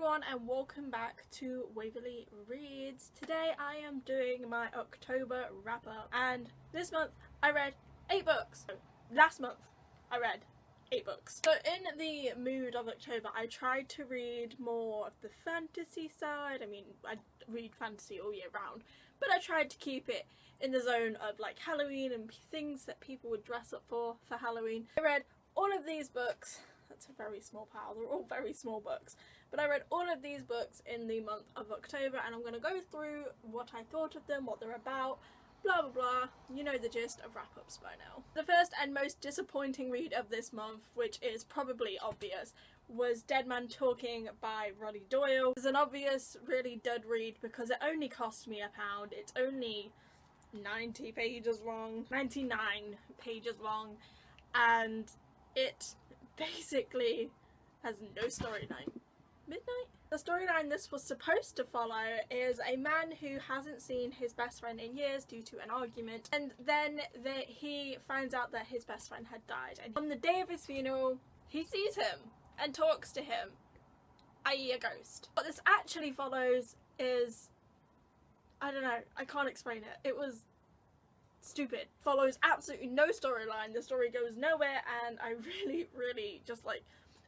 everyone and welcome back to Waverly Reads. Today I am doing my October wrap up and this month I read 8 books. Last month I read 8 books. So in the mood of October I tried to read more of the fantasy side. I mean, I read fantasy all year round, but I tried to keep it in the zone of like Halloween and things that people would dress up for Halloween. I read all of these books. That's a very small pile, they're all very small books. But I read all of these books in the month of October and I'm going to go through what I thought of them, what they're about, blah blah blah. You know the gist of wrap-ups by now. The first and most disappointing read of this month, which is probably obvious, was Dead Man Talking by Roddy Doyle. It's an obvious, really dud read because it only cost me £1. It's only 90 pages long, 99 pages long, and it basically has no storyline. Midnight? The storyline this was supposed to follow is a man who hasn't seen his best friend in years due to an argument, and then he finds out that his best friend had died, and on the day of his funeral he sees him and talks to him, i.e. a ghost. What this actually follows is, I don't know, I can't explain it. It was stupid. Follows absolutely no storyline. The story goes nowhere and I really just like,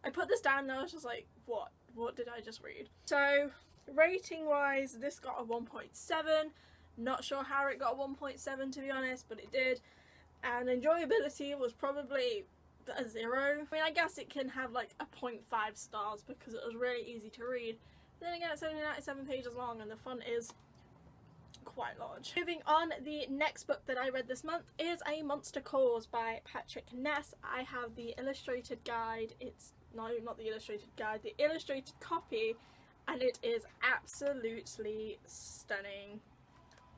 I put this down and I was just like, what did I just read? So rating wise this got a 1.7. Not sure how it got a 1.7 to be honest, but it did. And enjoyability was probably a 0. I mean, I guess it can have like a 0.5 stars because it was really easy to read. Then again, it's only 97 pages long and the font is quite large. Moving on, the next book that I read this month is A Monster Calls by Patrick Ness. I have the illustrated guide. It's no, not the illustrated guide, the illustrated copy, and it is absolutely stunning.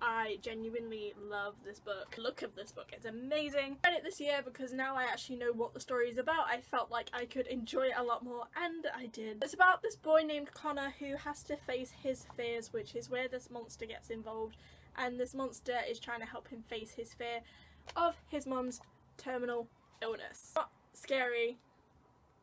I genuinely love this book. Look of this book, it's amazing. I read it this year because now I actually know what the story is about. I felt like I could enjoy it a lot more, and I did. It's about this boy named Connor who has to face his fears, which is where this monster gets involved, and this monster is trying to help him face his fear of his mum's terminal illness. Not scary.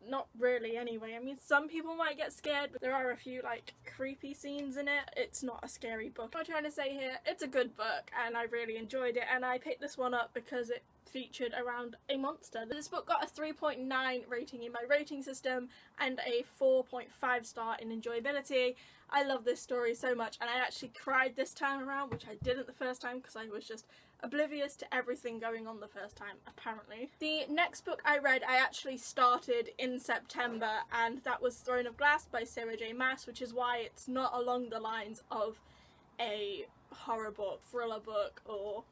Not really anyway. I mean, some people might get scared, but there are a few like creepy scenes in it. It's not a scary book. What I'm trying to say here, it's a good book and I really enjoyed it, and I picked this one up because it featured around a monster. This book got a 3.9 rating in my rating system and a 4.5 star in enjoyability. I love this story so much and I actually cried this time around, which I didn't the first time because I was just oblivious to everything going on the first time, apparently. The next book I read I actually started in September, and that was Throne of Glass by Sarah J Maas, which is why it's not along the lines of a horror book, thriller book, or,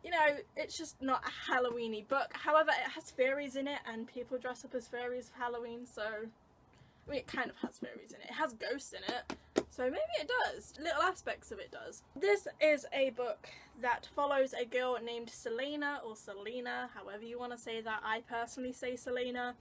you know, it's just not a Halloween-y book. However, it has fairies in it and people dress up as fairies for Halloween, so I mean, it kind of has fairies in it. It has ghosts in it, so maybe it does. Little aspects of it does. This is a book that follows a girl named Selena, or Selena, however you want to say that. I personally say Selena,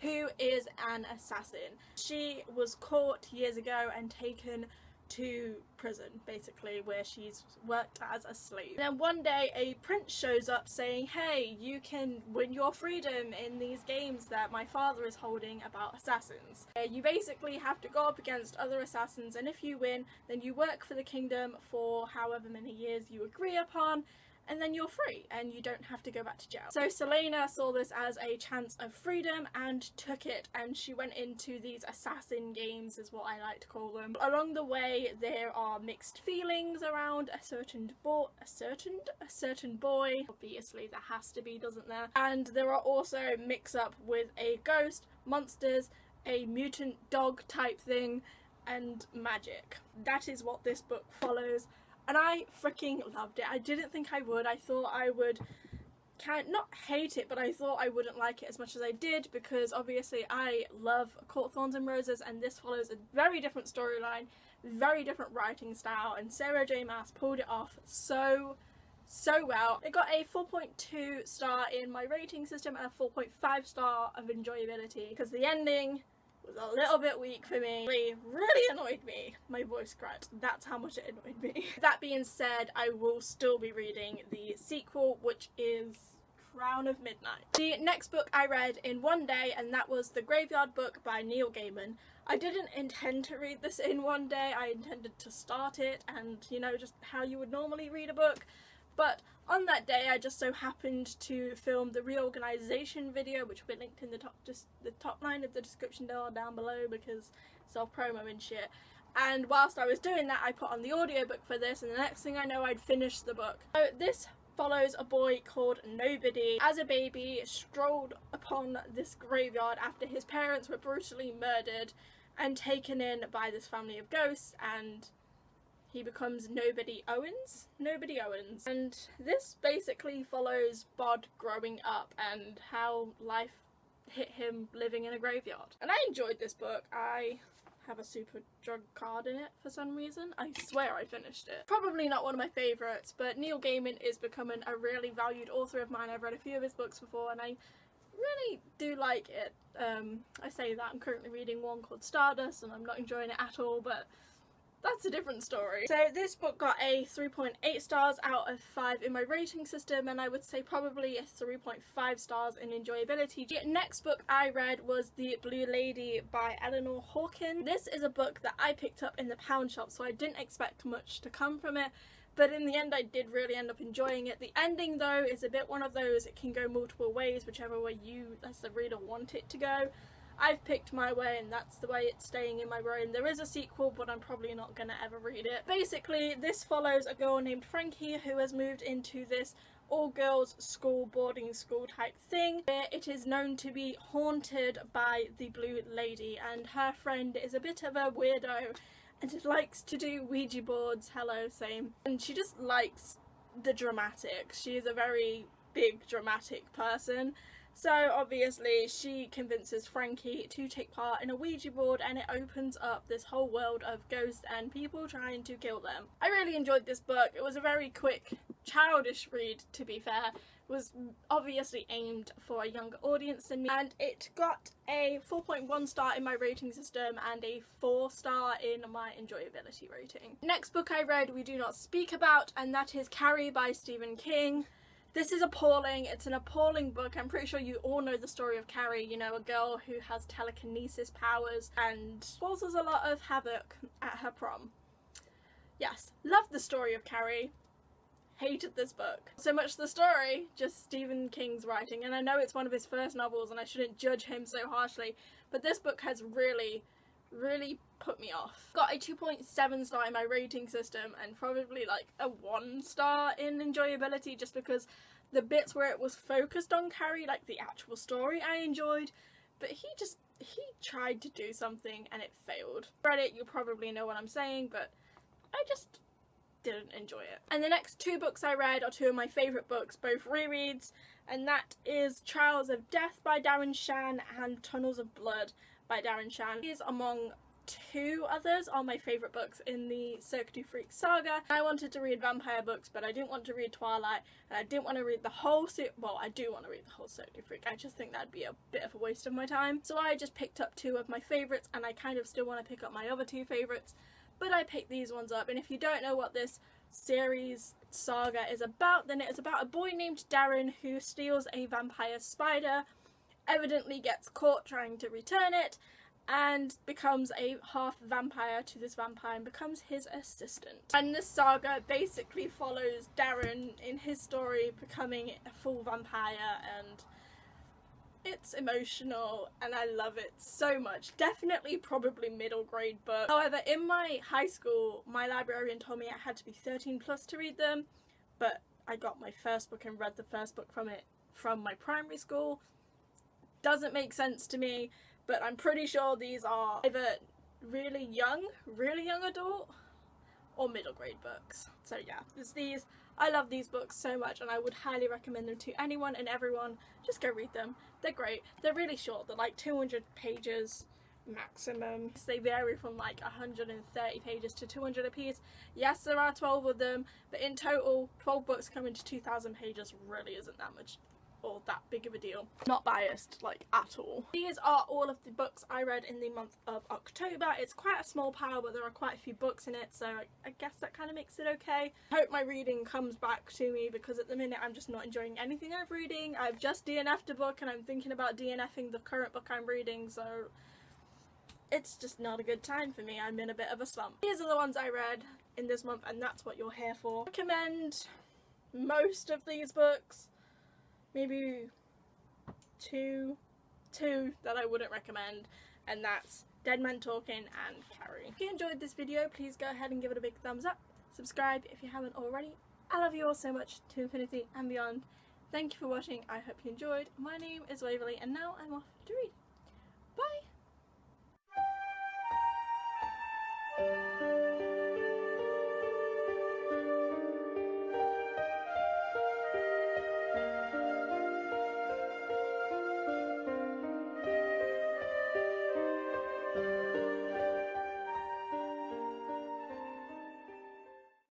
who is an assassin. She was caught years ago and taken to prison, basically, where she's worked as a slave. And then one day a prince shows up saying, hey, you can win your freedom in these games that my father is holding about assassins. You basically have to go up against other assassins, and if you win then you work for the kingdom for however many years you agree upon, and then you're free and you don't have to go back to jail. So Selena saw this as a chance of freedom and took it, and she went into these assassin games, is what I like to call them. Along the way there are mixed feelings around a certain boy. Obviously there has to be, doesn't there? And there are also mix up with a ghost, monsters, a mutant dog type thing, and magic. That is what this book follows. And I freaking loved it. I didn't think I would. I thought I would not hate it, but I thought I wouldn't like it as much as I did, because obviously I love Court Thorns and Roses, and this follows a very different storyline, very different writing style, and Sarah J Maas pulled it off so well. It got a 4.2 star in my rating system and a 4.5 star of enjoyability, because the ending was a little bit weak for me. It really annoyed me. My voice cracked. That's how much it annoyed me. That being said, I will still be reading the sequel, which is Crown of Midnight. The next book I read in one day, and that was The Graveyard Book by Neil Gaiman. I didn't intend to read this in one day. I intended to start it and, you know, just how you would normally read a book. But on that day, I just so happened to film the reorganization video, which will be linked in the top line of the description down below, because self-promo and shit. And whilst I was doing that, I put on the audiobook for this, and the next thing I know, I'd finished the book. So this follows a boy called Nobody. As a baby, strolled upon this graveyard after his parents were brutally murdered and taken in by this family of ghosts, and he becomes Nobody Owens. And this basically follows Bod growing up and how life hit him living in a graveyard. And I enjoyed this book. I have a super drug card in it for some reason. I swear I finished it. Probably not one of my favourites, but Neil Gaiman is becoming a really valued author of mine. I've read a few of his books before and I really do like it. I say that I'm currently reading one called Stardust and I'm not enjoying it at all, but that's a different story. So this book got a 3.8 stars out of 5 in my rating system, and I would say probably a 3.5 stars in enjoyability. The next book I read was The Blue Lady by Eleanor Hawkins. This is a book that I picked up in the pound shop, so I didn't expect much to come from it, but in the end I did really end up enjoying it. The ending though is a bit one of those, it can go multiple ways, whichever way you as the reader want it to go. I've picked my way and that's the way it's staying in my brain. There is a sequel, but I'm probably not gonna ever read it. Basically, this follows a girl named Frankie who has moved into this all-girls school, boarding school type thing, where it is known to be haunted by the Blue Lady, and her friend is a bit of a weirdo and likes to do Ouija boards. Hello, same. And she just likes the dramatics. She is a very big dramatic person. So obviously she convinces Frankie to take part in a Ouija board, and it opens up this whole world of ghosts and people trying to kill them. I really enjoyed this book. It was a very quick, childish read, to be fair. It was obviously aimed for a younger audience than me, and it got a 4.1 star in my rating system and a 4 star in my enjoyability rating. Next book I read we do not speak about, and that is Carrie by Stephen King. This is appalling. It's an appalling book. I'm pretty sure you all know the story of Carrie, you know, a girl who has telekinesis powers and causes a lot of havoc at her prom. Yes, loved the story of Carrie. Hated this book. So much the story, just Stephen King's writing, and I know it's one of his first novels and I shouldn't judge him so harshly, but this book has really put me off. Got a 2.7 star in my rating system and probably like a 1 star in enjoyability, just because the bits where it was focused on Carrie, like the actual story, I enjoyed, but he tried to do something and it failed. Read it, you'll probably know what I'm saying, but I just didn't enjoy it. And the next 2 books I read are 2 of my favourite books, both rereads, and that is Trials of Death by Darren Shan and Tunnels of Blood by Darren Shan. These, among 2 others, are my favourite books in the Cirque du Freak saga. I wanted to read vampire books, but I didn't want to read Twilight, and I didn't want to read the whole well, I do want to read the whole Cirque du Freak. I just think that'd be a bit of a waste of my time. So I just picked up 2 of my favourites, and I kind of still want to pick up my other 2 favourites, but I picked these ones up. And if you don't know what this series saga is about, then it is about a boy named Darren who steals a vampire spider, evidently gets caught trying to return it, and becomes a half vampire to this vampire and becomes his assistant. And this saga basically follows Darren in his story becoming a full vampire, and it's emotional and I love it so much. Definitely probably middle grade book. However, in my high school, my librarian told me I had to be 13 plus to read them, but I got my first book and read the first book from it from my primary school. Doesn't make sense to me, but I'm pretty sure these are either really young adult or middle grade books. So yeah, there's these. I love these books so much and I would highly recommend them to anyone and everyone. Just go read them. They're great. They're really short. They're like 200 pages maximum. They vary from like 130 pages to 200 a piece. Yes, there are 12 of them, but in total 12 books coming to 2,000 pages really isn't that much or that big of a deal. Not biased, like, at all. These are all of the books I read in the month of October. It's quite a small pile, but there are quite a few books in it, so I guess that kind of makes it okay. I hope my reading comes back to me, because at the minute I'm just not enjoying anything I'm reading. I've just DNF'd a book and I'm thinking about DNFing the current book I'm reading, so it's just not a good time for me. I'm in a bit of a slump. These are the ones I read in this month, and that's what you're here for. I recommend most of these books. Maybe two that I wouldn't recommend, and that's Dead Men Talking and Carrie. If you enjoyed this video, please go ahead and give it a big thumbs up. Subscribe if you haven't already. I love you all so much, to infinity and beyond. Thank you for watching. I hope you enjoyed. My name is Waverly, and now I'm off to read. Bye!